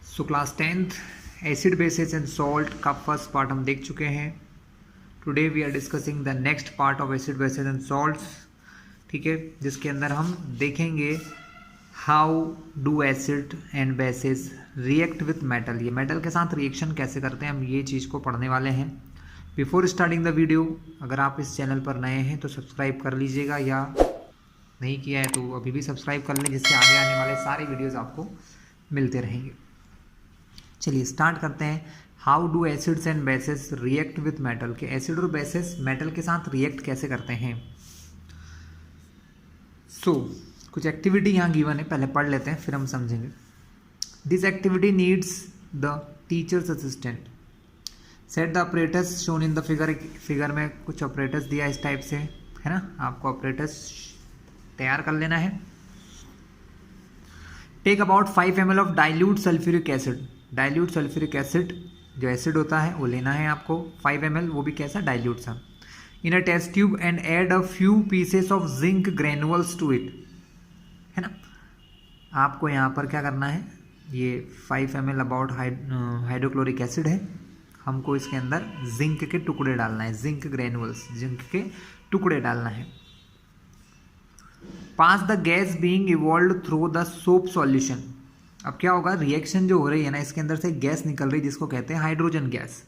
So class 10th acid bases and salt का first part हम देख चुके हैं। Today we are discussing the next part of acid bases and salts, ठीक है, जिसके अंदर हम देखेंगे how do acid and bases react with metal. ये मेटल के साथ रिएक्शन कैसे करते हैं, हम ये चीज़ को पढ़ने वाले हैं। बिफोर स्टार्टिंग द वीडियो, अगर आप इस चैनल पर नए हैं तो सब्सक्राइब कर लीजिएगा, या नहीं किया है तो अभी भी सब्सक्राइब कर लें, जिससे आगे आने वाले सारे वीडियोस आपको मिलते रहेंगे। चलिए स्टार्ट करते हैं। How do acids and bases react with metal, के एसिड और बेसिस मेटल के साथ रिएक्ट कैसे करते हैं। कुछ एक्टिविटी यहाँ गिवन है, पहले पढ़ लेते हैं फिर हम समझेंगे। This activity needs the teachers assistant. Set the operators shown in the figure. Figure में कुछ ऑपरेटर्स दिया इस टाइप से, है ना, आपको ऑपरेटर्स तैयार कर लेना है। Take about 5 ml of dilute sulphuric acid. Dilute sulphuric acid जो एसिड होता है वो लेना है आपको 5 ml, वो भी कैसा, डाइल्यूट सा। In a test tube and add a few pieces of zinc granules to it, है ना। आपको यहाँ पर क्या करना है, ये 5 ml अबाउट हाइड्रोक्लोरिक एसिड है, हमको इसके अंदर जिंक के टुकड़े डालना है, जिंक ग्रेनुअल्स, जिंक के टुकड़े डालना है। Pass the gas being evolve through the soap solution. अब क्या होगा, रिएक्शन जो हो रही है ना, इसके अंदर से गैस निकल रही है जिसको कहते हैं हाइड्रोजन गैस,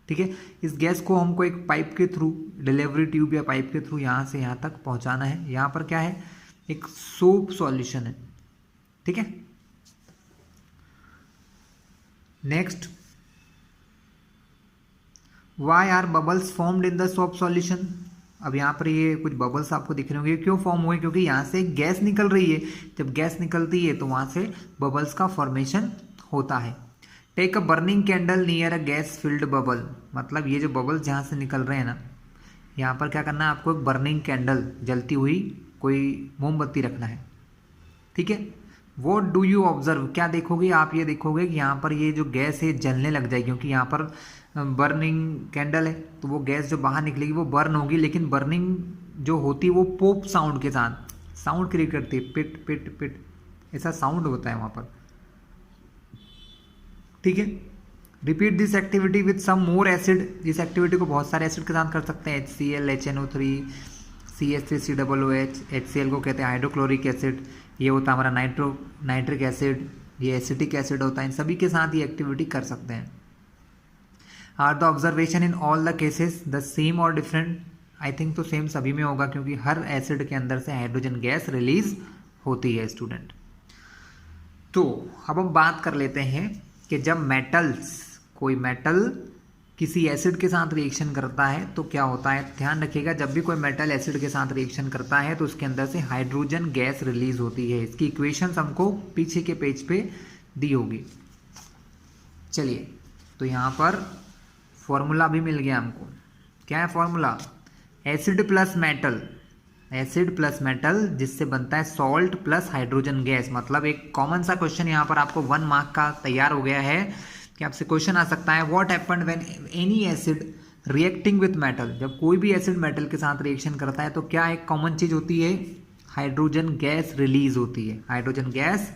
ठीक है। इस गैस को हमको एक पाइप के थ्रू, डिलीवरी ट्यूब या पाइप के थ्रू यहाँ से यहाँ तक पहुँचाना है। यहाँ पर क्या है, एक सोप सॉल्यूशन है, ठीक है। Next, why are bubbles formed in the soap solution. अब यहाँ पर ये कुछ बबल्स आपको दिख रहे होंगे, क्यों फॉर्म हुए, क्योंकि यहाँ से गैस निकल रही है। जब गैस निकलती है तो वहाँ से बबल्स का फॉर्मेशन होता है। Take a burning candle near a gas filled bubble, मतलब ये जो बबल्स जहाँ से निकल रहे हैं ना, यहाँ पर क्या करना है आपको, एक बर्निंग कैंडल, जलती हुई कोई मोमबत्ती रखना है, ठीक है। वॉट डू यू ऑब्जर्व, क्या देखोगे आप, ये देखोगे कि यहाँ पर ये जो गैस है जलने लग जाएगी, क्योंकि यहाँ पर बर्निंग कैंडल है तो वो गैस जो बाहर निकलेगी वो बर्न होगी, लेकिन बर्निंग जो होती है वो पोप साउंड के साथ साउंड क्रिएट करती है, पिट पिट पिट, ऐसा साउंड होता है वहाँ पर, ठीक है। Repeat this activity with some more acid. इस एक्टिविटी को बहुत सारे एसिड के साथ कर सकते हैं, HCl, HNO3, CH3, COOH, HCl को कहते हैं हाइड्रोक्लोरिक एसिड, ये होता है हमारा नाइट्रिक एसिड, ये एसिटिक एसिड होता है, इन सभी के साथ ये एक्टिविटी कर सकते हैं। Are the observation in all the cases the same और डिफरेंट। आई थिंक तो सेम सभी में होगा, क्योंकि हर एसिड के अंदर से हाइड्रोजन गैस रिलीज होती है स्टूडेंट। तो अब हम बात कर लेते हैं कि जब मेटल्स, कोई मेटल किसी एसिड के साथ रिएक्शन करता है तो क्या होता है। ध्यान रखिएगा, जब भी कोई मेटल एसिड के साथ रिएक्शन करता है तो उसके अंदर से हाइड्रोजन गैस रिलीज होती है। इसकी इक्वेशंस हमको पीछे के पेज पे दी होगी। चलिए, तो यहाँ पर फॉर्मूला भी मिल गया हमको। क्या है formula, acid plus metal, acid plus metal जिससे बनता है सॉल्ट प्लस हाइड्रोजन गैस। मतलब एक कॉमन सा क्वेश्चन यहाँ पर आपको 1 मार्क का तैयार हो गया है कि आपसे क्वेश्चन आ सकता है, what happened when any acid reacting with metal. जब कोई भी एसिड मेटल के साथ रिएक्शन करता है तो क्या एक कॉमन चीज होती है, हाइड्रोजन गैस रिलीज होती है, हाइड्रोजन गैस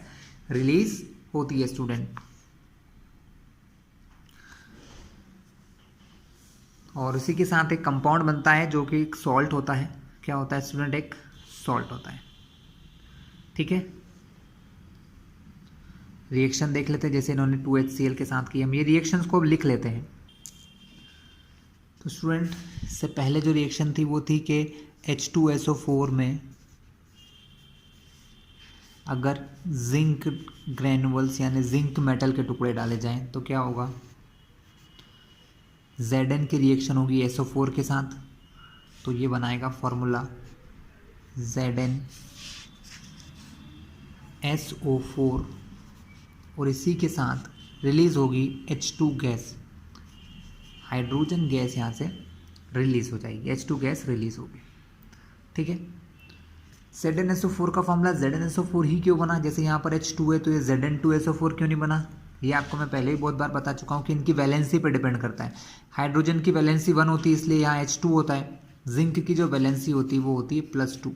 रिलीज होती है स्टूडेंट। और इसी के साथ एक कंपाउंड बनता है जो कि एक सॉल्ट होता है। क्या होता है स्टूडेंट, एक सॉल्ट होता है, ठीक है। रिएक्शन देख लेते हैं, जैसे इन्होंने 2HCl के साथ की, हम ये रिएक्शंस को लिख लेते हैं। तो स्टूडेंट, इससे पहले जो रिएक्शन थी वो थी कि H2SO4 में अगर जिंक ग्रेनुअल्स यानी जिंक मेटल के टुकड़े डाले जाएं तो क्या होगा, Zn की रिएक्शन होगी SO4 के साथ, तो ये बनाएगा फॉर्मूला ZnSO4, और इसी के साथ रिलीज होगी H2 गैस, हाइड्रोजन गैस यहाँ से रिलीज हो जाएगी, H2 गैस रिलीज होगी, ठीक है। ZnSO4 का फॉर्मूला ZnSO4 ही क्यों बना, जैसे यहाँ पर H2 है तो ये Zn2SO4 क्यों नहीं बना, ये आपको मैं पहले ही बहुत बार बता चुका हूँ कि इनकी वैलेंसी पर डिपेंड करता है। हाइड्रोजन की वैलेंसी 1 होती है, इसलिए यहाँ H2 होता है। जिंक की जो वैलेंसी होती है वो होती है +2,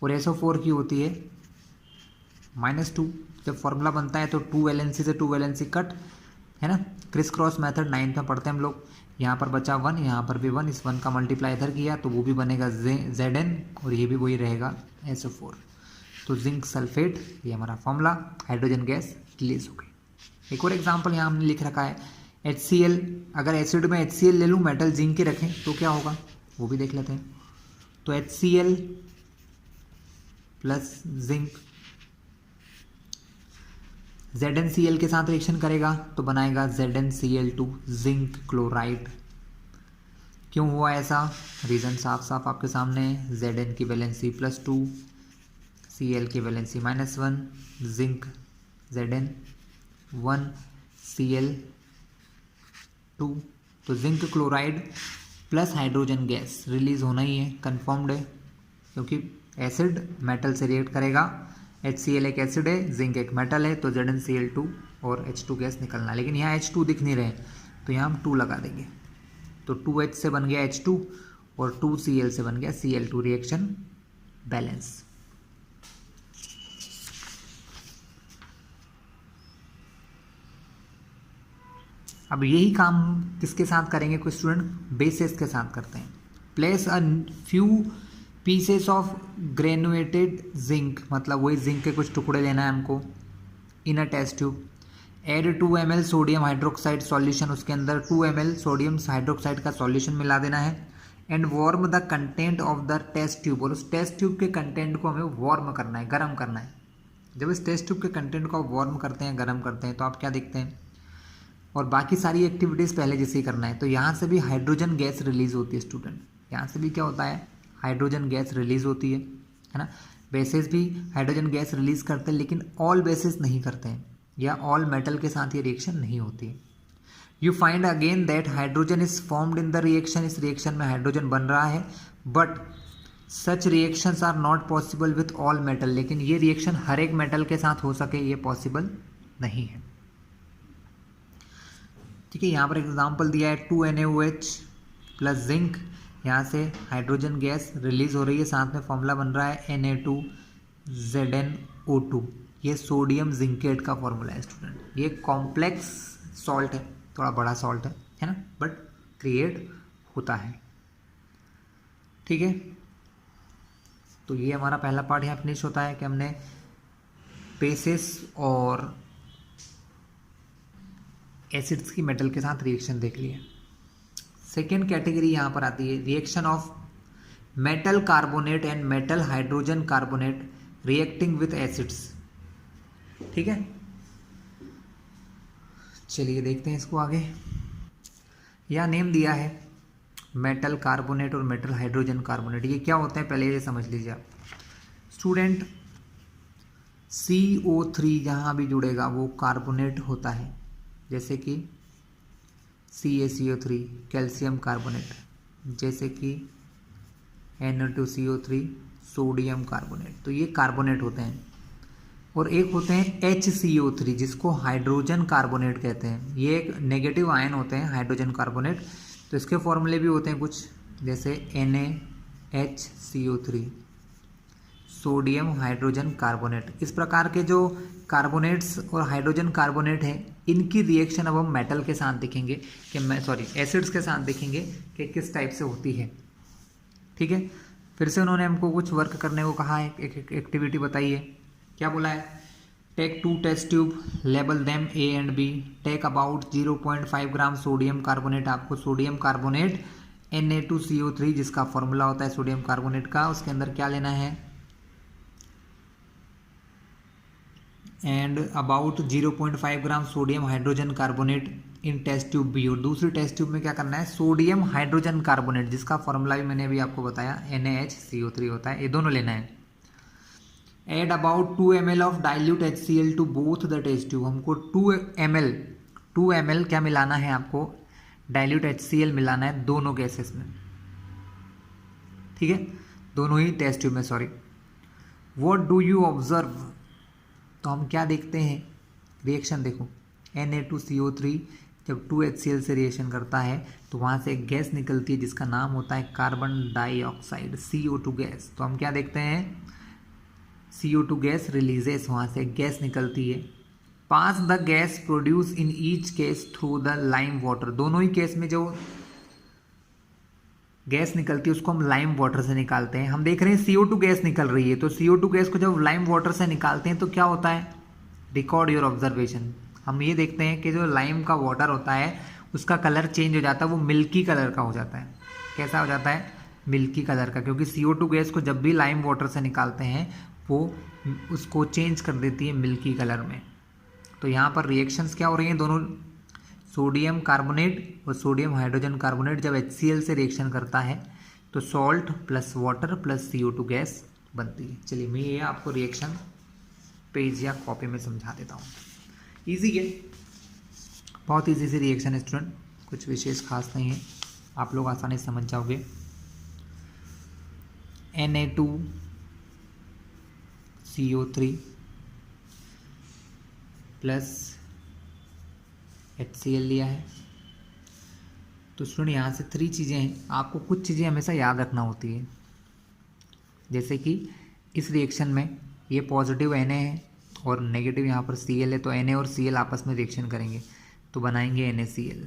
और SO4 की होती है -2, जब फॉर्मूला बनता है तो 2 वैलेंसी से 2 वैलेंसी कट, है ना। क्रिस क्रॉस मेथड 9th में पढ़ते हैं हम लोग। यहाँ पर बचा 1, यहाँ पर भी 1, इस 1 का मल्टीप्लाई इधर किया तो वो भी बनेगा Zn और ये भी वही रहेगा SO4। तो जिंक सल्फेट ये हमारा फॉर्मूला, हाइड्रोजन गैस रिलीज हो गई। एक और एग्जांपल यहाँ हमने लिख रखा है HCl। अगर एसिड में HCl ले लूँ, मेटल जिंक के रखें तो क्या होगा वो भी देख लेते हैं। तो HCl प्लस जिंक ZnCl के साथ रिएक्शन करेगा तो बनाएगा ZnCl2 जिंक क्लोराइड। क्यों हुआ ऐसा, रीज़न साफ साफ आपके सामने है। Zn की वैलेंसी +2, Cl की वैलेंसी -1, जिंक Zn 1 Cl2, तो zinc chloride plus hydrogen gas release होना ही है, कन्फर्म्ड है, क्योंकि एसिड मेटल से रिएक्ट करेगा। HCl एक एसिड है, जिंक एक मेटल है, तो ZnCl2 और H2 गैस निकलना है। लेकिन यहाँ H2 दिख नहीं रहे तो यहाँ हम 2 लगा देंगे, तो 2H से बन गया H2 और 2Cl से बन गया Cl2, रिएक्शन बैलेंस। अब यही काम किसके साथ करेंगे, कुछ स्टूडेंट बेसिस के साथ करते हैं। Place a few pieces of granulated zinc, मतलब वही जिंक के कुछ टुकड़े लेना है हमको, in a test tube. Add 2 ml sodium hydroxide solution, उसके अंदर 2 ml सोडियम हाइड्रोक्साइड का सॉल्यूशन मिला देना है। And warm the content of the test tube, और उस टेस्ट ट्यूब के कंटेंट को हमें वार्म करना है, गर्म करना है। जब इस टेस्ट ट्यूब के कंटेंट को वार्म करते हैं, गर्म करते हैं, तो आप क्या देखते हैं, और बाकी सारी एक्टिविटीज़ पहले जैसे ही करना है। तो यहाँ से भी हाइड्रोजन गैस रिलीज होती है स्टूडेंट, यहाँ से भी क्या होता है, हाइड्रोजन गैस रिलीज होती है ना। बेसिस भी हाइड्रोजन गैस रिलीज करते हैं, लेकिन ऑल बेसिस नहीं करते हैं, या ऑल मेटल के साथ ये रिएक्शन नहीं होती है। You find again that hydrogen is formed in the reaction, इस रिएक्शन में हाइड्रोजन बन रहा है, but such reactions are not possible with all metal, लेकिन ये रिएक्शन हर एक मेटल के साथ हो सके ये पॉसिबल नहीं है। ठीक है, यहाँ पर एग्जाम्पल दिया है 2NaOH प्लस जिंक, यहाँ से हाइड्रोजन गैस रिलीज हो रही है, साथ में फॉर्मूला बन रहा है Na2ZnO2। ये सोडियम जिंकेट का फॉर्मूला है स्टूडेंट। ये कॉम्प्लेक्स सॉल्ट है, थोड़ा बड़ा सॉल्ट है ना, बट क्रिएट होता है। ठीक है, तो ये हमारा पहला पार्ट यहाँ फिनिश होता है कि हमने बेसिस और एसिड्स की मेटल के साथ रिएक्शन देख लिया। सेकेंड कैटेगरी यहाँ पर आती है reaction of metal carbonate and metal hydrogen carbonate reacting with acids. ठीक है, चलिए देखते हैं इसको आगे। यह नेम दिया है मेटल कार्बोनेट और मेटल हाइड्रोजन कार्बोनेट। ये क्या होते हैं पहले ये समझ लीजिए आप स्टूडेंट। CO3 जहाँ भी जुड़ेगा वो कार्बोनेट होता है, जैसे कि CaCO3 कैल्शियम कार्बोनेट, जैसे कि Na2CO3 सोडियम कार्बोनेट, तो ये कार्बोनेट होते हैं। और एक होते हैं HCO3 जिसको हाइड्रोजन कार्बोनेट कहते हैं। ये एक नेगेटिव आयन होते हैं हाइड्रोजन कार्बोनेट, तो इसके फॉर्मूले भी होते हैं कुछ, जैसे NaHCO3 सोडियम हाइड्रोजन कार्बोनेट। इस प्रकार के जो कार्बोनेट्स और हाइड्रोजन कार्बोनेट हैं, इनकी रिएक्शन अब हम मेटल के साथ देखेंगे कि एसिड्स के साथ देखेंगे कि किस टाइप से होती है। ठीक है, फिर से उन्होंने हमको कुछ वर्क करने को कहा है, एक एक्टिविटी बताइए। क्या बोला है, take 2 test tube, label them A and B, take about 0.5 gram sodium carbonate. आपको सोडियम कार्बोनेट Na2CO3 जिसका फॉर्मूला होता है सोडियम कार्बोनेट का, उसके अंदर क्या लेना है, and about 0.5 gram sodium hydrogen carbonate in test tube B। और दूसरी टेस्ट ट्यूब में क्या करना है, सोडियम हाइड्रोजन कार्बोनेट जिसका फॉर्मूला भी मैंने अभी आपको बताया NaHCO3 होता है, ये दोनों लेना है। Add about 2 ml of dilute HCl to both the test tube. हमको 2 ml क्या मिलाना है, आपको डाइल्यूट HCl मिलाना है दोनों गैसेस में। ठीक है, दोनों ही टेस्ट ट्यूब में, sorry. What do you observe, तो हम क्या देखते हैं, रिएक्शन देखो, Na2CO3 जब 2HCl से रिएक्शन करता है तो वहाँ से एक गैस निकलती है जिसका नाम होता है कार्बन डाइऑक्साइड CO2 गैस। तो हम क्या देखते हैं, CO2 गैस रिलीजेस, वहाँ से गैस निकलती है। Pass the gas produce in each case through the lime water, दोनों ही केस में जो गैस निकलती है उसको हम लाइम वाटर से निकालते हैं। हम देख रहे हैं CO2 गैस निकल रही है, तो CO2 गैस को जब लाइम वाटर से निकालते हैं तो क्या होता है, रिकॉर्ड योर ऑब्जर्वेशन। हम ये देखते हैं कि जो लाइम का वाटर होता है उसका कलर चेंज हो जाता है, वो मिल्की कलर का हो जाता है। कैसा हो जाता है, मिल्की कलर का, क्योंकि CO2 गैस को जब भी लाइम वाटर से निकालते हैं वो उसको चेंज कर देती है मिल्की कलर में। तो यहाँ पर रिएक्शंस क्या हो रही हैं, दोनों सोडियम कार्बोनेट और सोडियम हाइड्रोजन कार्बोनेट जब HCl से रिएक्शन करता है तो salt plus water plus CO2 gas बनती है। चलिए मैं ये आपको रिएक्शन पेज या कॉपी में समझा देता हूँ। ईजी है, बहुत ईजी सी रिएक्शन है स्टूडेंट, कुछ विशेष खास नहीं है, आप लोग आसानी से समझ जाओगे। Na2CO3 प्लस HCl लिया है। तो स्टूडेंट यहाँ से 3 चीज़ें हैं, आपको कुछ चीज़ें हमेशा याद रखना होती है। जैसे कि इस रिएक्शन में ये पॉजिटिव Na है और नेगेटिव यहाँ पर Cl है, तो Na और Cl आपस में रिएक्शन करेंगे तो बनाएंगे NaCl।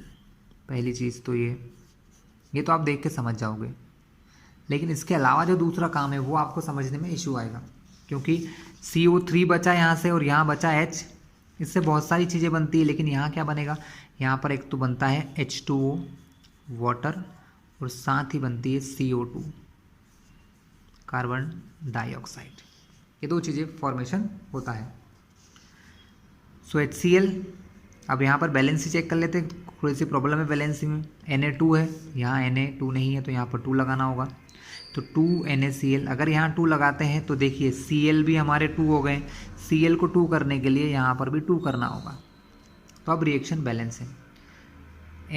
पहली चीज़ तो ये तो आप देख के समझ जाओगे, लेकिन इसके अलावा जो दूसरा काम है वो आपको समझने में इशू आएगा, क्योंकि CO3 बचा यहाँ से और यहाँ बचा H, इससे बहुत सारी चीज़ें बनती है, लेकिन यहाँ क्या बनेगा, यहाँ पर एक तो बनता है H2O वाटर और साथ ही बनती है CO2 कार्बन डाइऑक्साइड। ये 2 चीज़ें फॉर्मेशन होता है। सो HCl, अब यहाँ पर बैलेंसी चेक कर लेते हैं, थोड़ी सी प्रॉब्लम है बैलेंसी में। Na2 है, यहाँ Na2 नहीं है तो यहाँ पर 2 लगाना होगा, तो 2 NaCl। अगर यहाँ 2 लगाते हैं तो देखिए Cl भी हमारे 2 हो गए, Cl को 2 करने के लिए यहाँ पर भी 2 करना होगा, तो अब रिएक्शन बैलेंस है।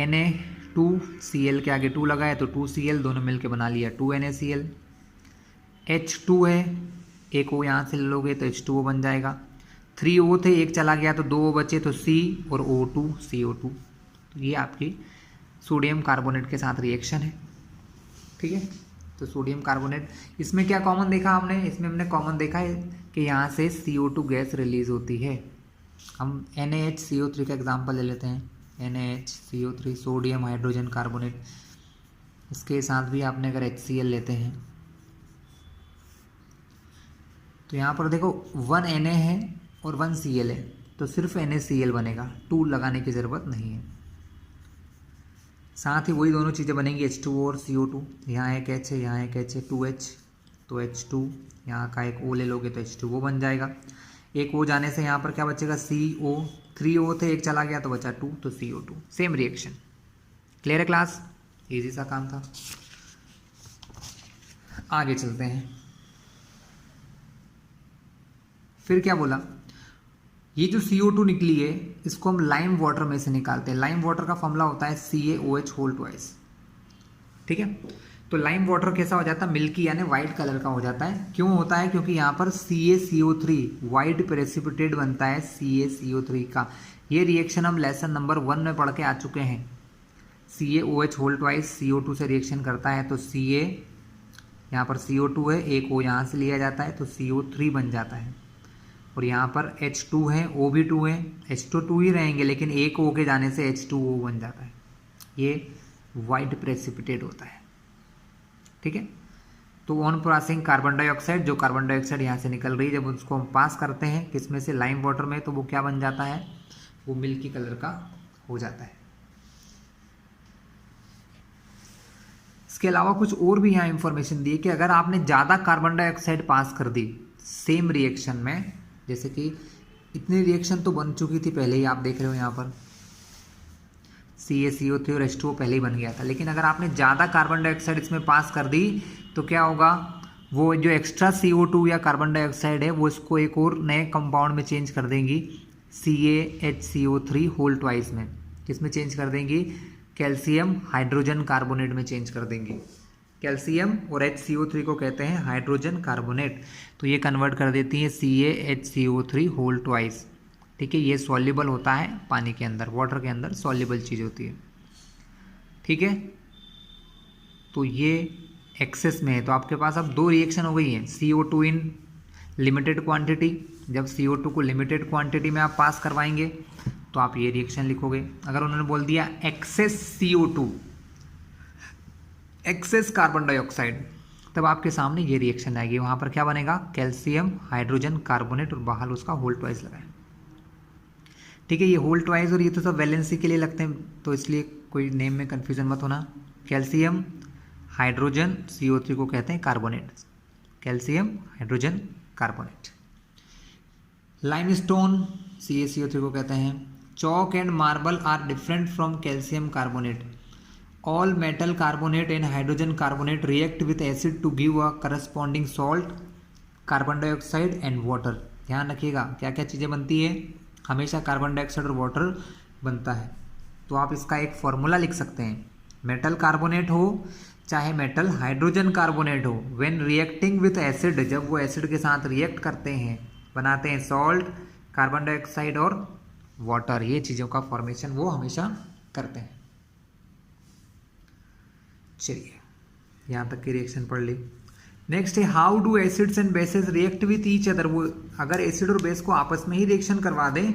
Na2Cl के आगे 2 लगाए तो 2Cl, दोनों मिलके बना लिया 2 NaCl। H2 है, एक O यहाँ से ले लोगे तो H2O बन जाएगा। 3 O थे, एक चला गया तो 2 O बचे, तो C और O2 CO2। तो ये आपकी सोडियम कार्बोनेट के साथ रिएक्शन है, ठीक है। तो सोडियम कार्बोनेट, इसमें क्या कॉमन देखा हमने, इसमें हमने कॉमन देखा है कि यहाँ से CO2 गैस रिलीज होती है। हम NaHCO3 का एग्जांपल ले लेते हैं, NaHCO3 सोडियम हाइड्रोजन कार्बोनेट, इसके साथ भी आपने अगर HCl लेते हैं तो यहाँ पर देखो 1 Na है और 1 Cl है, तो सिर्फ NaCl बनेगा, 2 लगाने की ज़रूरत नहीं है। साथ ही वही दोनों चीज़ें बनेंगी H2O और CO2, यहाँ एक H है, यहाँ एक H है, 2H, तो H2, यहाँ का एक O ले लोगे तो H2O बन जाएगा। एक O जाने से यहाँ पर क्या बचेगा, CO, 3 O थे, एक चला गया तो बचा 2, तो CO2। Same reaction. क्लियर है क्लास, इजी सा काम था। आगे चलते हैं। फिर क्या बोला, ये जो CO2 निकली है इसको हम लाइम वाटर में से निकालते हैं। लाइम वाटर का फॉर्मूला होता है CaOH2, ठीक है। तो लाइम वाटर कैसा हो जाता है, मिल्की यानी वाइट कलर का हो जाता है। क्यों होता है, क्योंकि यहाँ पर CaCO3 वाइट प्रेसिपिटेट बनता है CaCO3 का। ये रिएक्शन हम लेसन नंबर 1 में पढ़ के आ चुके हैं। CaOH2 CO2 से रिएक्शन करता है तो Ca, यहाँ पर CO2 है, एक O यहाँ से लिया जाता है तो CO3 बन जाता है, और यहाँ पर H2 है, O भी 2 है, H तो 2 ही रहेंगे लेकिन एक O के जाने से H2O बन जाता है। ये वाइट प्रेसिपिटेट होता है, ठीक है। तो ऑन पासिंग कार्बन डाइऑक्साइड, जो कार्बन डाइऑक्साइड यहाँ से निकल रही है, जब उसको हम पास करते हैं किसमें से, लाइम वाटर में, तो वो क्या बन जाता है, वो मिल्की कलर का हो जाता है। इसके अलावा कुछ और भी यहाँ इंफॉर्मेशन दी है कि अगर आपने ज़्यादा कार्बन डाइऑक्साइड पास कर दी सेम रिएक्शन में, जैसे कि इतनी रिएक्शन तो बन चुकी थी पहले ही, आप देख रहे हो यहाँ पर CaCO3 और H2O पहले ही बन गया था, लेकिन अगर आपने ज़्यादा कार्बन डाइऑक्साइड इसमें पास कर दी तो क्या होगा, वो जो एक्स्ट्रा CO2 या कार्बन डाइऑक्साइड है वो इसको एक और नए कंपाउंड में चेंज कर देंगी, CaHCO3 में। किसमें चेंज कर देंगी, कैल्शियम हाइड्रोजन कार्बोनेट में चेंज कर देंगी। कैल्शियम और HCO3 को कहते हैं हाइड्रोजन कार्बोनेट, तो ये कन्वर्ट कर देती है CaHCO3 ठीक है। ये सॉल्युबल होता है पानी के अंदर, वाटर के अंदर सॉल्युबल चीज़ होती है, ठीक है। तो ये एक्सेस में है, तो आपके पास अब 2 रिएक्शन हो गई हैं, CO2 इन लिमिटेड क्वांटिटी, जब CO2 को लिमिटेड क्वांटिटी में आप पास करवाएंगे तो आप ये रिएक्शन लिखोगे। अगर उन्होंने बोल दिया access CO2, access carbon dioxide, तब आपके सामने ये रिएक्शन आएगी। वहाँ पर क्या बनेगा, कैल्शियम हाइड्रोजन कार्बोनेट और बाहर उसका होल ट्वाइस लगाएं। ठीक है, ये होल ट्वाइस और ये तो सब वैलेंसी के लिए लगते हैं, तो इसलिए कोई नेम में कन्फ्यूजन मत होना। कैल्शियम हाइड्रोजन CO3 को कहते हैं carbonate, calcium hydrogen carbonate. Limestone CaCO3 को कहते हैं। Chalk and marble are different from calcium carbonate. All metal carbonate and hydrogen carbonate react with acid to give a corresponding salt, carbon dioxide and water. ध्यान रखिएगा क्या क्या चीज़ें बनती है, हमेशा कार्बन डाइऑक्साइड और वाटर बनता है। तो आप इसका एक फॉर्मूला लिख सकते हैं, मेटल कार्बोनेट हो चाहे मेटल हाइड्रोजन कार्बोनेट हो, व्हेन रिएक्टिंग विथ एसिड, जब वो एसिड के साथ रिएक्ट करते हैं, बनाते हैं सॉल्ट, कार्बन डाइऑक्साइड और वाटर, ये चीज़ों का फॉर्मेशन वो हमेशा करते हैं। चलिए यहाँ तक की रिएक्शन पढ़ ली। नेक्स्ट है how do acids and bases react with each other. वो अगर एसिड और बेस को आपस में ही रिएक्शन करवा दें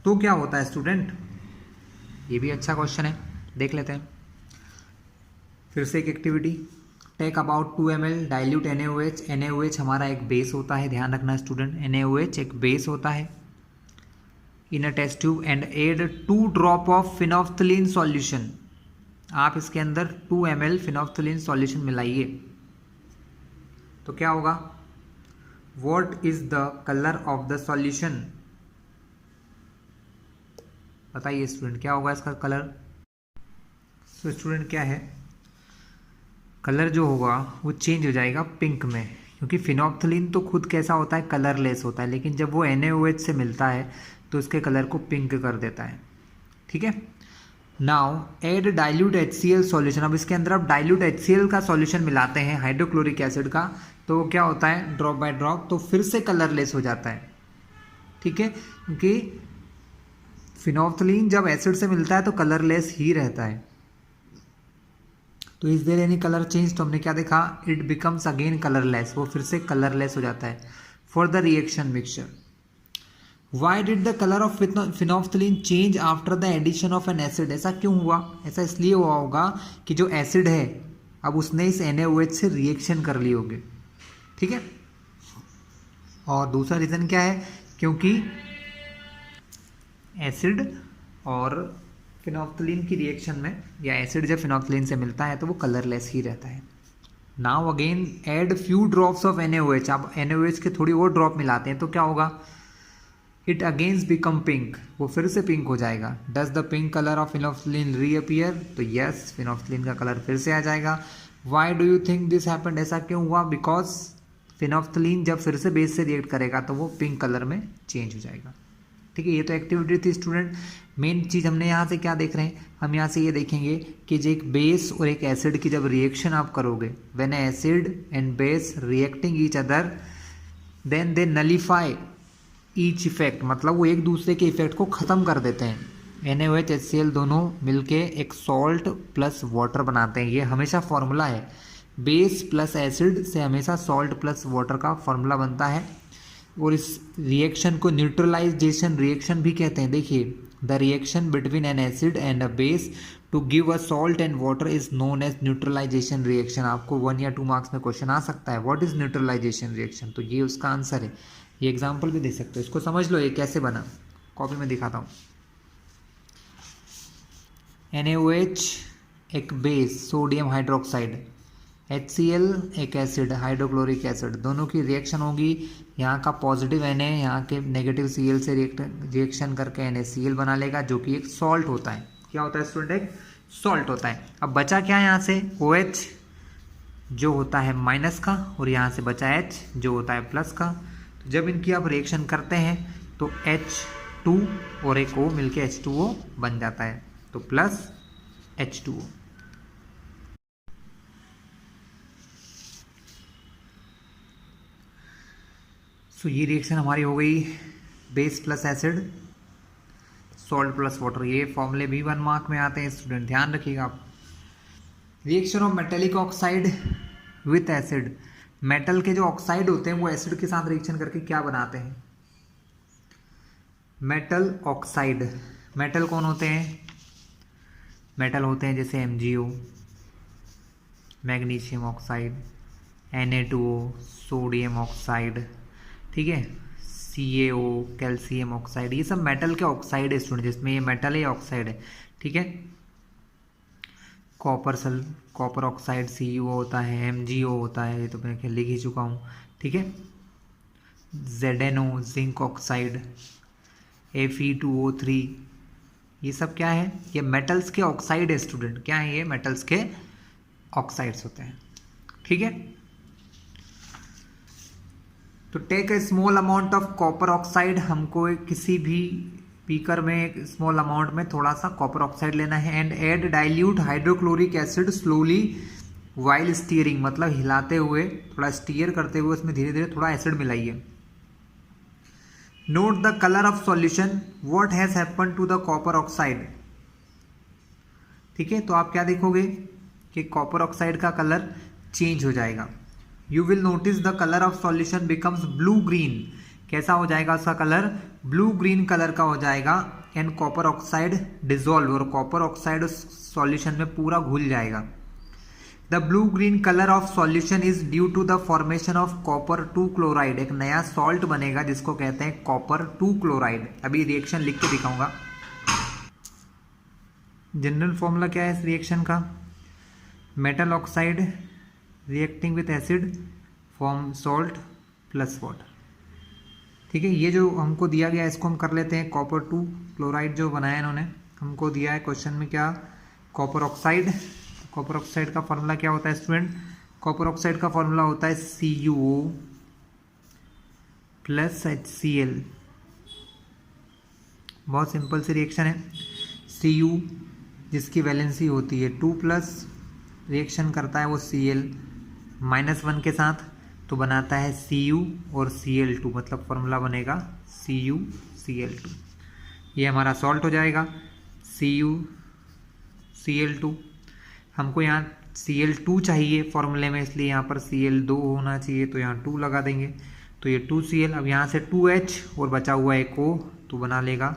तो क्या होता है स्टूडेंट, ये भी अच्छा क्वेश्चन है, देख लेते हैं। फिर से एक activity, take about 2 ml dilute NaOH। NaOH हमारा एक बेस होता है, ध्यान रखना स्टूडेंट, NaOH एक बेस होता है in a test tube and add 2 drop of phenolphthalein solution. आप इसके अंदर 2 ml फिनोफ्थलीन सॉल्यूशन मिलाइए तो क्या होगा, what is the colour of the solution, बताइए स्टूडेंट क्या होगा इसका कलर। तो स्टूडेंट क्या है, कलर जो होगा वो चेंज हो जाएगा पिंक में, क्योंकि फिनोफ्थलीन तो खुद कैसा होता है, कलरलेस होता है, लेकिन जब वो NaOH से मिलता है तो उसके कलर को पिंक कर देता है। ठीक है, now add dilute HCl solution. अब इसके अंदर आप डाइल्यूट HCl का सॉल्यूशन मिलाते हैं हाइड्रोक्लोरिक एसिड का, तो क्या होता है, ड्रॉप बाय ड्रॉप तो फिर से कलरलेस हो जाता है। ठीक है, क्योंकि फिनोफ्थलीन जब एसिड से मिलता है तो कलरलेस ही रहता है। तो is there any colour change, तो हमने क्या देखा, इट बिकम्स अगेन कलरलेस, वो फिर से कलरलेस हो जाता है। For the reaction mixture, why did the colour of phenolphthalein change after the addition of an acid. ऐसा क्यों हुआ, ऐसा इसलिए हुआ होगा कि जो एसिड है अब उसने इस NaOH से रिएक्शन कर ली होगी। ठीक है, और दूसरा रीजन क्या है, क्योंकि एसिड और फिनोफ्थलीन की रिएक्शन में, या एसिड जब फिनोफ्थलीन से मिलता है तो वो कलरलेस ही रहता है। Now again add few drops of NaOH। अब NaOH के थोड़ी और ड्रॉप मिलाते हैं तो क्या होगा, इट अगेंस्ट बिकम पिंक, वो फिर से पिंक हो जाएगा। Does the pink colour of phenolphthalein reappear, तो यस फिनोफ्थलीन का कलर फिर से आ जाएगा। Why do you think this happened, ऐसा क्यों हुआ, बिकॉज फिनोफ्थलीन जब फिर से बेस से रिएक्ट करेगा तो वो पिंक कलर में चेंज हो जाएगा। ठीक है, ये तो एक्टिविटी थी स्टूडेंट। मेन चीज़ हमने यहाँ से क्या देख रहे हैं, हम यहाँ से ये देखेंगे कि जो एक बेस और एक एसिड की जब रिएक्शन आप करोगे, when acid and base reacting each other then they nullify each effect, मतलब वो एक दूसरे के इफेक्ट को ख़त्म कर देते हैं। NaOH HCl दोनों मिलके एक सॉल्ट प्लस वाटर बनाते हैं, ये हमेशा फॉर्मूला है, बेस प्लस एसिड से हमेशा सॉल्ट प्लस वाटर का फॉर्मूला बनता है। और इस रिएक्शन को न्यूट्रलाइजेशन रिएक्शन भी कहते हैं। देखिए, the reaction between an acid and a base to give a salt and water is known as neutralisation reaction. आपको 1 या 2 मार्क्स में क्वेश्चन आ सकता है, व्हाट इज न्यूट्रलाइजेशन रिएक्शन, तो ये उसका आंसर है। ये एग्जाम्पल भी दे सकते हो, इसको समझ लो ये कैसे बना, कॉपी में दिखाता हूँ। NaOH एक बेस सोडियम हाइड्रोक्साइड, HCl एक एसिड हाइड्रोक्लोरिक एसिड, दोनों की रिएक्शन होगी। यहाँ का पॉजिटिव Na यहाँ के नेगेटिव Cl से रिएक्शन करके NaCl बना लेगा, जो कि एक सॉल्ट होता है। क्या होता है स्टूडेंट, एक सॉल्ट होता है। अब बचा क्या यहाँ से, OH जो होता है माइनस का, और यहाँ से बचा H जो होता है प्लस का। तो जब इनकी आप रिएक्शन करते हैं तो H2 और एक O मिलके H2O बन जाता है, तो प्लस H2O। तो ये रिएक्शन हमारी हो गई base plus acid, salt plus water. ये फॉर्मूले भी 1 मार्क में आते हैं स्टूडेंट, ध्यान रखिएगा आप। Reaction of metallic oxide with acid, metal के जो ऑक्साइड होते हैं वो एसिड के साथ रिएक्शन करके क्या बनाते हैं? Metal oxide. मेटल कौन होते हैं? मेटल होते हैं जैसे MgO, magnesium oxide, Na2O, sodium oxide, ठीक है, CaO, कैल्शियम ऑक्साइड, ये सब मेटल के ऑक्साइड है स्टूडेंट, जिसमें ये मेटल है ऑक्साइड है, ठीक है। कॉपर ऑक्साइड CuO होता है, MgO होता है, ये तो मैं लिख ही चुका हूँ, ठीक है। ZnO, जिंक ऑक्साइड, Fe2O3, ये सब क्या है? ये मेटल्स के ऑक्साइड है स्टूडेंट। क्या है ये? मेटल्स के ऑक्साइड्स होते हैं, ठीक है। तो take a small amount of copper oxide, हमको किसी भी बीकर में एक स्मॉल अमाउंट में थोड़ा सा कॉपर ऑक्साइड लेना है, and add dilute hydrochloric acid slowly while steering, मतलब हिलाते हुए, थोड़ा स्टीयर करते हुए उसमें धीरे धीरे थोड़ा एसिड मिलाइए। Note the colour of solution, what has happen to the copper oxide, ठीक है। तो आप क्या देखोगे कि कॉपर ऑक्साइड का कलर चेंज हो जाएगा। You will notice the colour of solution becomes blue green, कैसा हो जाएगा उसका कलर? ब्लू ग्रीन कलर का हो जाएगा, एंड कॉपर ऑक्साइड डिजोल्व, और कॉपर ऑक्साइड उस सॉल्यूशन में पूरा घुल जाएगा। The blue green colour of solution is due to the formation of copper 2 chloride, एक नया सॉल्ट बनेगा जिसको कहते हैं कॉपर 2 क्लोराइड। अभी रिएक्शन लिख के दिखाऊंगा। जनरल फॉर्मूला क्या है इस रिएक्शन का? Metal oxide reacting with acid form salt plus water, ठीक है। ये जो हमको दिया गया इसको हम कर लेते हैं। कॉपर 2 क्लोराइड जो बनाया इन्होंने हमको दिया है क्वेश्चन में, क्या? Copper oxide. कॉपर ऑक्साइड का फॉर्मूला क्या होता है स्टूडेंट? कॉपर ऑक्साइड का फॉर्मूला होता है CuO प्लस HCl। बहुत सिंपल सी रिएक्शन है। Cu जिसकी वैलेंसी होती है 2+, रिएक्शन करता है वो Cl -1 के साथ, तो बनाता है Cu और Cl2, मतलब फॉर्मूला बनेगा CuCl2। ये हमारा सॉल्ट हो जाएगा CuCl2। हमको यहाँ Cl2 चाहिए फॉर्मूले में, इसलिए यहाँ पर Cl2 होना चाहिए, तो यहाँ 2 लगा देंगे, तो ये 2Cl। अब यहाँ से 2H और बचा हुआ एक O, तो बना लेगा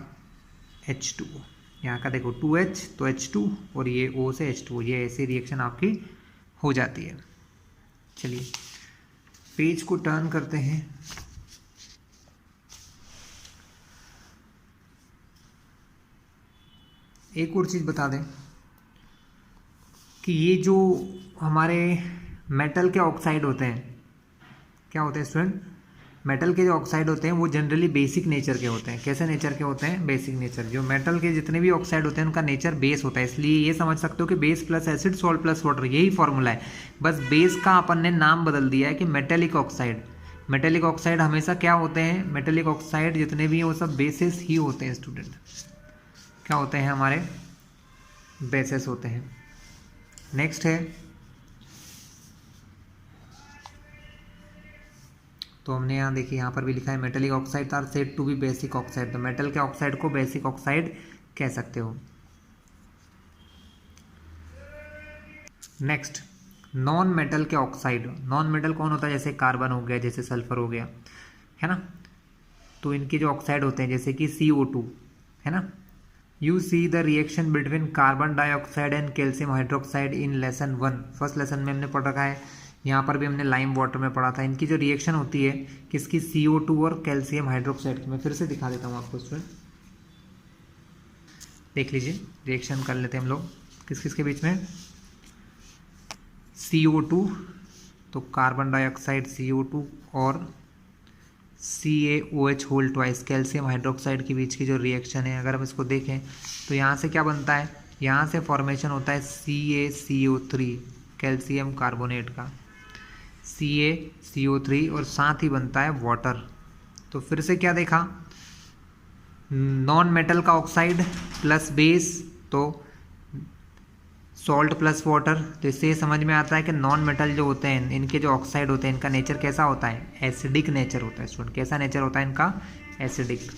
H2O। यहाँ का देखो 2H तो H2 और ये O से H2O, ये ऐसी रिएक्शन आपकी हो जाती है। चलिए पेज को टर्न करते हैं। एक और चीज़ बता दें कि ये जो हमारे मेटल के ऑक्साइड होते हैं, क्या होते हैं स्टूडेंट? मेटल के जो ऑक्साइड होते हैं वो जनरली बेसिक नेचर के होते हैं। कैसे नेचर के होते हैं? Basic nature. जो मेटल के जितने भी ऑक्साइड होते हैं उनका नेचर बेस होता है, इसलिए ये समझ सकते हो कि base plus acid salt plus water, यही फॉर्मूला है। बस बेस का अपन ने नाम बदल दिया है कि मेटेलिक ऑक्साइड। मेटेलिक ऑक्साइड हमेशा क्या होते हैं? मेटेलिक ऑक्साइड जितने भी हैं वो सब बेसिस ही होते हैं स्टूडेंट। क्या होते हैं? हमारे बेसिस होते हैं। नेक्स्ट है, तो हमने यहाँ देखिए यहाँ पर भी लिखा है metallic oxide are said to be basic oxide. तो मेटल के ऑक्साइड को बेसिक ऑक्साइड कह सकते हो। नेक्स्ट, नॉन मेटल के ऑक्साइड। नॉन मेटल कौन होता है? जैसे कार्बन हो गया, जैसे सल्फर हो गया, है ना। तो इनके जो ऑक्साइड होते हैं जैसे कि CO2, है ना। You see the reaction between carbon dioxide and calcium hydroxide in lesson 1। First lesson में हमने पढ़ रखा है, यहाँ पर भी हमने लाइम वाटर में पढ़ा था। इनकी जो रिएक्शन होती है किसकी? CO2 और कैल्शियम हाइड्रोक्साइड की। मैं फिर से दिखा देता हूँ आपको स्टूडेंट, देख लीजिए। रिएक्शन कर लेते हैं हम लोग किस किस के बीच में। CO2 तो कार्बन डाइऑक्साइड CO2 और CaOH whole twice calcium hydroxide के बीच की जो रिएक्शन है, अगर हम इसको देखें तो यहाँ से क्या बनता है? यहाँ से फॉर्मेशन होता है CaCO3 कैल्शियम कार्बोनेट का, CaCO3, और साथ ही बनता है वाटर। तो फिर से क्या देखा? नॉन मेटल का ऑक्साइड प्लस बेस तो सॉल्ट प्लस वाटर। तो इससे समझ में आता है कि नॉन मेटल जो होते हैं, इनके जो ऑक्साइड होते हैं, इनका नेचर कैसा होता है? एसिडिक नेचर होता है स्टूडेंट। कैसा नेचर होता है इनका? एसिडिक।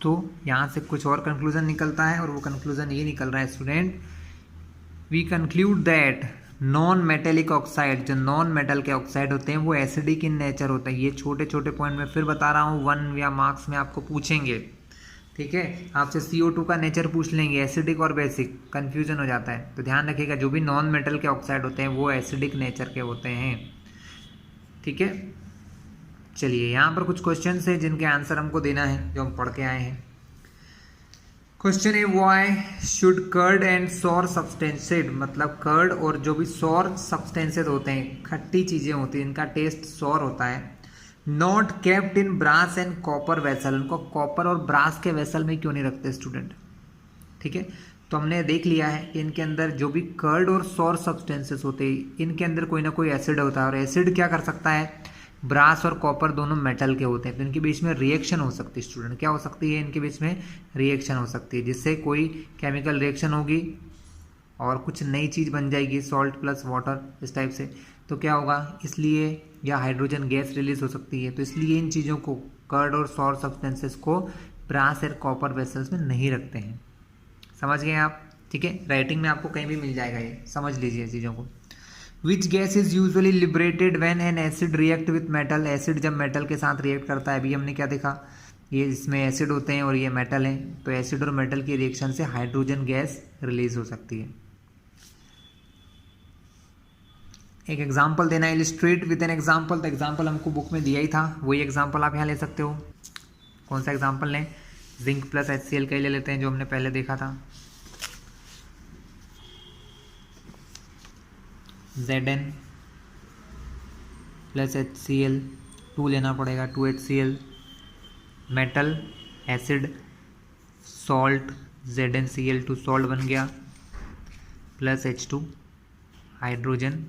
तो यहाँ से कुछ और कंक्लूजन निकलता है, और वो कंक्लूजन ये निकल रहा है student, we conclude that non metallic oxide, जो नॉन मेटल के ऑक्साइड होते हैं वो एसिडिक इन नेचर होते हैं। ये छोटे छोटे पॉइंट में फिर बता रहा हूँ, 1 या मार्क्स में आपको पूछेंगे, ठीक है। आपसे CO2 का नेचर पूछ लेंगे, एसिडिक और बेसिक, कन्फ्यूजन हो जाता है, तो ध्यान रखिएगा जो भी नॉन मेटल के ऑक्साइड होते हैं वो एसिडिक नेचर के होते हैं, ठीक है। चलिए यहाँ पर कुछ क्वेश्चन है जिनके आंसर हमको देना है, जो हम पढ़ के आए हैं। क्वेश्चन है, why should curd and sour substances, मतलब कर्ड और जो भी सॉर सब्सटेंसेड होते हैं, खट्टी चीजें होती हैं, इनका टेस्ट सॉर होता है, not kept in brass and copper vessel, उनको कॉपर और ब्रास के वेसल में क्यों नहीं रखते स्टूडेंट, ठीक है। तो हमने देख लिया है कि इनके अंदर जो भी कर्ड और सॉर सब्सटेंसेस होते हैं, इनके अंदर कोई ना कोई एसिड होता है, और एसिड क्या कर सकता है, ब्रास और कॉपर दोनों मेटल के होते हैं, तो इनके बीच में रिएक्शन हो सकती है स्टूडेंट, क्या हो सकती है, इनके बीच में रिएक्शन हो सकती है, जिससे कोई केमिकल रिएक्शन होगी और कुछ नई चीज़ बन जाएगी, सॉल्ट प्लस वाटर इस टाइप से, तो क्या होगा, इसलिए या हाइड्रोजन गैस रिलीज हो सकती है, तो इसलिए इन चीज़ों को, कर्ड और सॉर सब्सटेंसेस को ब्रास और कॉपर वेसल्स में नहीं रखते हैं। समझ गए आप, ठीक है। राइटिंग में आपको कहीं भी मिल जाएगा, ये समझ लीजिए चीज़ों को। Which gas is usually liberated when an acid react with metal, acid जब मेटल के साथ रिएक्ट करता है, अभी हमने क्या देखा, ये इसमें एसिड होते हैं और ये मेटल है, तो एसिड और मेटल की रिएक्शन से हाइड्रोजन गैस रिलीज हो सकती है। एक एग्जाम्पल देना, इलिस्ट्रेट विद एन एग्जाम्पल, तो एग्जाम्पल हमको बुक में दिया ही था, वही एग्जाम्पल आप यहाँ ले सकते हो। कौन सा एग्जाम्पल लें, जिंक प्लस HCl का ही ले लेते हैं जो हमने पहले देखा था। Zn प्लस HCl, 2 लेना पड़ेगा, 2HCl, metal, acid, salt, ZnCl2 salt बन गया, प्लस H2, हाइड्रोजन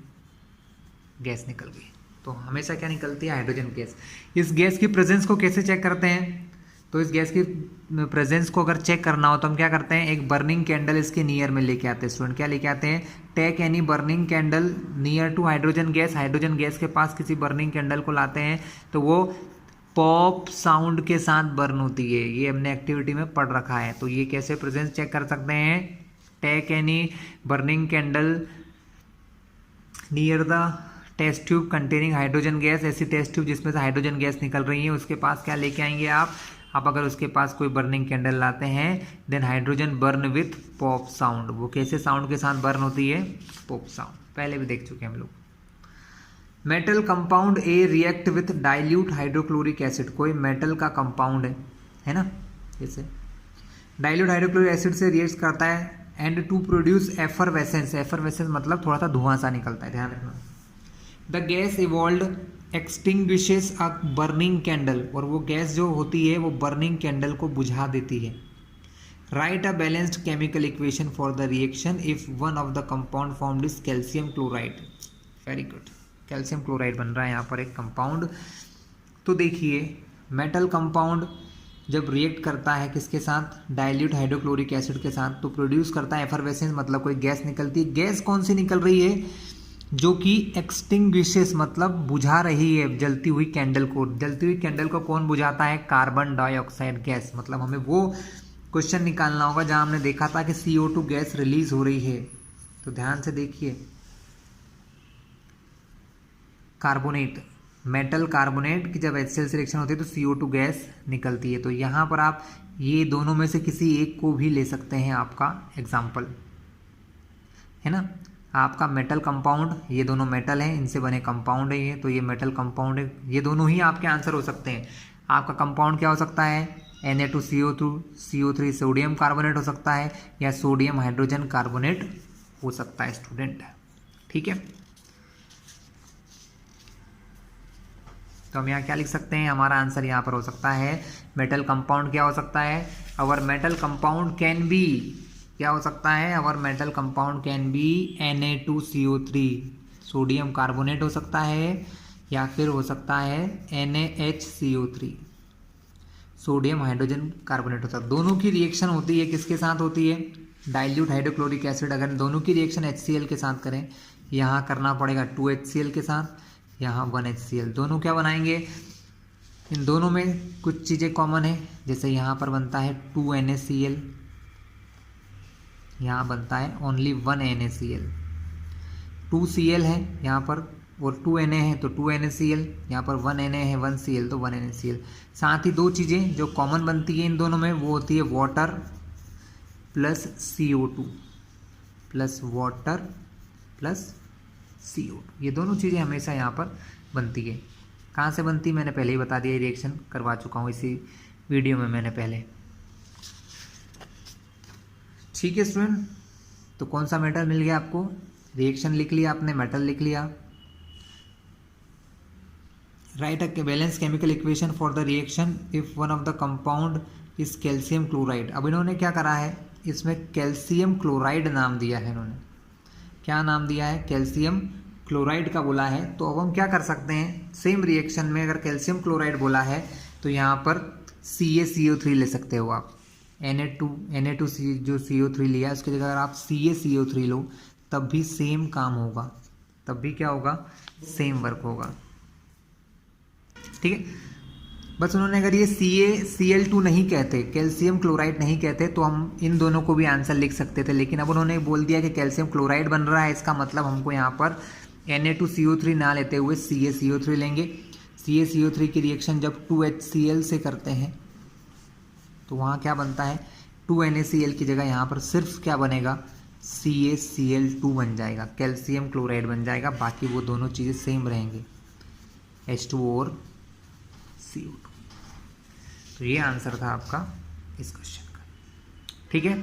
गैस निकल गई। तो हमेशा क्या निकलती है, हाइड्रोजन गैस। इस गैस की प्रेजेंस को कैसे चेक करते हैं, तो इस गैस की प्रेजेंस को अगर चेक करना हो तो हम क्या करते हैं, एक बर्निंग कैंडल इसके नियर में लेके आते हैं स्टूडेंट, क्या लेके आते हैं, take any burning candle near to hydrogen gas, hydrogen gas के पास किसी बर्निंग कैंडल को लाते हैं, तो वो पॉप साउंड के साथ बर्न होती है, ये हमने एक्टिविटी में पढ़ रखा है। तो ये कैसे प्रेजेंस चेक कर सकते हैं, take any burning candle near the test tube containing hydrogen gas, ऐसी टेस्ट ट्यूब जिसमें से हाइड्रोजन गैस निकल रही है, उसके पास क्या लेके आएंगे आप अगर उसके पास कोई बर्निंग कैंडल लाते हैं, then hydrogen burn with pop sound, वो कैसे साउंड के साथ बर्न होती है, पॉप साउंड, पहले भी देख चुके हैं हम लोग। Metal compound A react with dilute hydrochloric acid, कोई मेटल का कंपाउंड है ना, जैसे डाइल्यूट हाइड्रोक्लोरिक एसिड से रिएक्ट करता है, and to produce effervescence, effervescence मतलब थोड़ा सा धुआं सा निकलता है, ध्यान रखना। The gas evolve extinguishes a burning candle, और वो गैस जो होती है वो बर्निंग कैंडल को बुझा देती है। Right a balanced chemical equation for the reaction if one of the compound formed is calcium chloride, very good, calcium chloride बन रहा है यहाँ पर एक कंपाउंड। तो देखिए मेटल कंपाउंड जब रिएक्ट करता है किसके साथ, डाइल्यूट हाइड्रोक्लोरिक एसिड के साथ, तो प्रोड्यूस करता है एफरवेसेंस, मतलब कोई गैस निकलती है। गैस कौन सी निकल रही है, जो कि एक्सटिंग्विशेस मतलब बुझा रही है जलती हुई कैंडल को। जलती हुई कैंडल को कौन बुझाता है, कार्बन डाइऑक्साइड गैस। मतलब हमें वो क्वेश्चन निकालना होगा जहां हमने देखा था कि CO2 गैस रिलीज हो रही है। तो ध्यान से देखिए, कार्बोनेट, मेटल कार्बोनेट की जब HCl से रिएक्शन होती है तो CO2 गैस निकलती है। तो यहाँ पर आप ये दोनों में से किसी एक को भी ले सकते हैं आपका एग्जाम्पल, है ना। आपका मेटल कंपाउंड, ये दोनों मेटल हैं, इनसे बने कंपाउंड है ये, तो ये मेटल कंपाउंड है, ये दोनों ही आपके आंसर हो सकते हैं। आपका कंपाउंड क्या हो सकता है, Na2CO3 सोडियम कार्बोनेट हो सकता है, या सोडियम हाइड्रोजन कार्बोनेट हो सकता है स्टूडेंट, ठीक है। तो हम यहाँ क्या लिख सकते हैं, हमारा आंसर यहाँ पर हो सकता है मेटल कंपाउंड क्या हो सकता है, our metal compound can be, क्या हो सकता है, our metal compound can be Na2CO3 sodium carbonate हो सकता है, या फिर हो सकता है NaHCO3 सोडियम हाइड्रोजन कार्बोनेट हो सकता है। दोनों की रिएक्शन होती है किसके साथ होती है, डाइल्यूट हाइड्रोक्लोरिक एसिड। अगर दोनों की रिएक्शन HCl के साथ करें, यहाँ करना पड़ेगा 2HCl के साथ, यहाँ 1HCl, दोनों क्या बनाएंगे, इन दोनों में कुछ चीज़ें कॉमन है, जैसे यहाँ पर बनता है 2NaCl, यहाँ बनता है ओनली 1NaCl, 2Cl है यहाँ पर और 2Na है तो 2NaCl, यहाँ पर 1Na है 1Cl तो 1NaCl। साथ ही दो चीज़ें जो कॉमन बनती है इन दोनों में वो होती है water plus CO2 plus water plus CO2। ये दोनों चीज़ें हमेशा यहाँ पर बनती है। कहाँ से बनती मैंने पहले ही बता दिया, रिएक्शन करवा चुका हूँ इसी वीडियो में मैंने पहले। ठीक है स्टूडेंट, तो कौन सा मेटल मिल गया आपको? रिएक्शन लिख लिया आपने, मेटल लिख लिया। Right a balance chemical equation for the reaction if one of the compound is calcium chloride. अब इन्होंने क्या करा है, इसमें कैल्शियम क्लोराइड नाम दिया है इन्होंने। क्या नाम दिया है? कैल्शियम क्लोराइड का बोला है। तो अब हम क्या कर सकते हैं, सेम रिएक्शन में अगर कैल्शियम क्लोराइड बोला है तो यहाँ पर CaCO3 ले सकते हो आप। Na2 जो CO3 लिया उसकी जगह अगर आप CaCO3 लो तब भी सेम काम होगा, तब भी क्या होगा, सेम वर्क होगा। ठीक है, बस उन्होंने अगर ये CaCl2 नहीं कहते, कैल्शियम क्लोराइड नहीं कहते तो हम इन दोनों को भी आंसर लिख सकते थे, लेकिन अब उन्होंने बोल दिया कि कैल्शियम क्लोराइड बन रहा है, इसका मतलब हमको यहाँ पर Na2CO3 ना लेते हुए CaCO3 लेंगे। CaCO3 की रिएक्शन जब 2HCl से करते हैं तो वहाँ क्या बनता है, 2NaCl की जगह यहाँ पर सिर्फ क्या बनेगा, CaCl2 बन जाएगा, कैल्शियम क्लोराइड बन जाएगा। बाकी वो दोनों चीज़ें सेम रहेंगी, H2O और CO2। तो ये आंसर था आपका इस क्वेश्चन का। ठीक है।